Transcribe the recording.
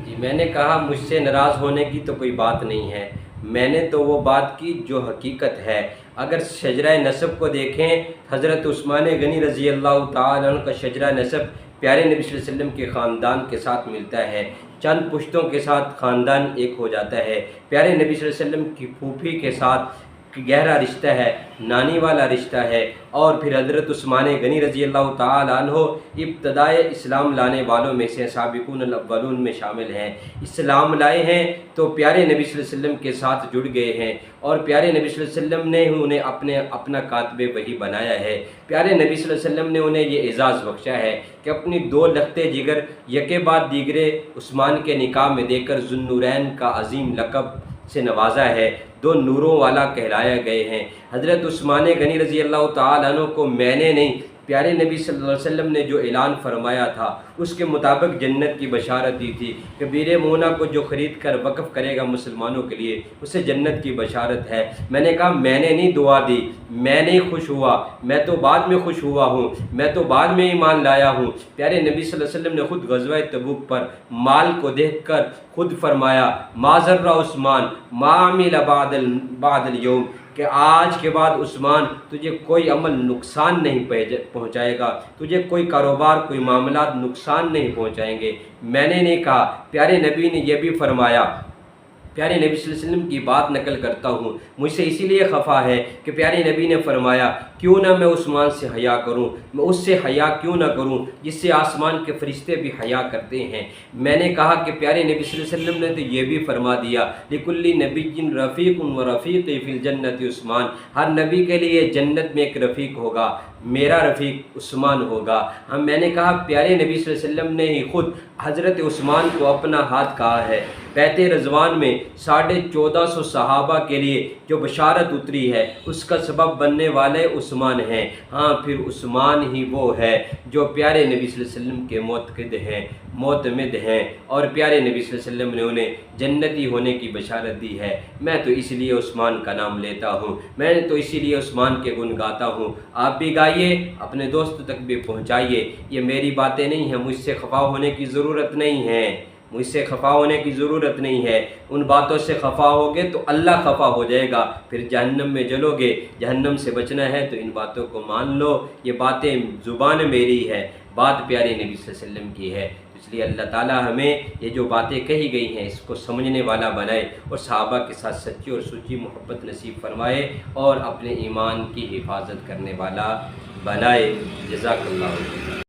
جی میں نے کہا مجھ سے ناراض ہونے کی تو کوئی بات نہیں ہے، میں نے تو وہ بات کی جو حقیقت ہے۔ اگر شجرہ نسب کو دیکھیں، حضرت عثمان غنی رضی اللہ تعالیٰ عنہ کا شجرہ نسب پیارے نبی صلی اللہ علیہ وسلم کے خاندان کے ساتھ ملتا ہے، چند پشتوں کے ساتھ خاندان ایک ہو جاتا ہے۔ پیارے نبی صلی اللہ علیہ وسلم کی پھوپھی کے ساتھ گہرا رشتہ ہے، نانی والا رشتہ ہے، اور پھر حضرت عثمان غنی رضی اللہ تعالیٰ عنہ ابتدائے اسلام لانے والوں میں سے سابقون الاولون میں شامل ہیں۔ اسلام لائے ہیں تو پیارے نبی صلی اللہ علیہ وسلم کے ساتھ جڑ گئے ہیں، اور پیارے نبی صلی اللہ علیہ وسلم نے انہیں اپنا کاتب وحی بنایا ہے۔ پیارے نبی صلی اللہ علیہ وسلم نے انہیں یہ اعزاز بخشا ہے کہ اپنی دو لختے جگر یکے بعد دیگرے عثمان کے نکاح میں دے کر ذو النورین کا عظیم لقب سے نوازا ہے، دو نوروں والا کہلائے گئے ہیں۔ حضرت عثمان غنی رضی اللہ تعالیٰ عنہ کو میں نے نہیں، پیارے نبی صلی اللہ علیہ وسلم نے جو اعلان فرمایا تھا اس کے مطابق جنت کی بشارت دی تھی کہ بیر مونا کو جو خرید کر وقف کرے گا مسلمانوں کے لیے اسے جنت کی بشارت ہے۔ میں نے کہا میں نے نہیں دعا دی، میں نہیں خوش ہوا، میں تو بعد میں خوش ہوا ہوں، میں تو بعد میں ایمان لایا ہوں۔ پیارے نبی صلی اللہ علیہ وسلم نے خود غزوہ تبوک پر مال کو دیکھ کر خود فرمایا ما ضر عثمان ما عمل بعد اليوم، کہ آج کے بعد عثمان تجھے کوئی عمل نقصان نہیں پہنچائے گا، تجھے کوئی کاروبار کوئی معاملات نقصان نہیں پہنچائیں گے۔ میں نے نہیں کہا، پیارے نبی نے یہ بھی فرمایا۔ پیارے نبی صلی اللہ علیہ وسلم کی بات نقل کرتا ہوں، مجھ سے اسی لیے خفا ہے کہ پیارے نبی نے فرمایا کیوں نہ میں عثمان سے حیا کروں، میں اس سے حیا کیوں نہ کروں جس سے آسمان کے فرشتے بھی حیا کرتے ہیں۔ میں نے کہا کہ پیارے نبی صلی اللہ علیہ وسلم نے تو یہ بھی فرما دیا لِكُلِّ نَبِيٍّ رَفِيقٌ وَرَفِيقِي فِي الْجَنَّةِ عثمان، ہر نبی کے لیے جنت میں ایک رفیق ہوگا، میرا رفیق عثمان ہوگا۔ میں نے کہا پیارے نبی صلی اللہ علیہ وسلم نے ہی خود حضرت عثمان کو اپنا ہاتھ کہا ہے۔ بیت رضوان میں 1450 صحابہ کے لیے جو بشارت اتری ہے اس کا سبب بننے والے عثمان ہیں۔ ہاں پھر عثمان ہی وہ ہے جو پیارے نبی صلی اللہ علیہ وسلم کے معتمد ہیں، اور پیارے نبی صلی اللہ علیہ وسلم نے انہیں جنتی ہونے کی بشارت دی ہے۔ میں تو اس لیے عثمان کا نام لیتا ہوں، میں تو اسی لیے عثمان کے گن گاتا ہوں۔ آپ بھی گائیے، اپنے دوست تک بھی پہنچائیے۔ یہ میری باتیں نہیں ہیں، مجھ سے خفا ہونے کی ضرورت نہیں ہے، مجھ سے خفا ہونے کی ضرورت نہیں ہے۔ ان باتوں سے خفا ہوگے تو اللہ خفا ہو جائے گا، پھر جہنم میں جلو گے۔ جہنم سے بچنا ہے تو ان باتوں کو مان لو۔ یہ باتیں زبان میری ہے، بات پیارے نبی صلی اللہ علیہ وسلم کی ہے، اس لیے اللہ تعالیٰ ہمیں یہ جو باتیں کہی گئی ہیں اس کو سمجھنے والا بنائے، اور صحابہ کے ساتھ سچی اور سچی محبت نصیب فرمائے، اور اپنے ایمان کی حفاظت کرنے والا بنائے۔ جزاک اللہ۔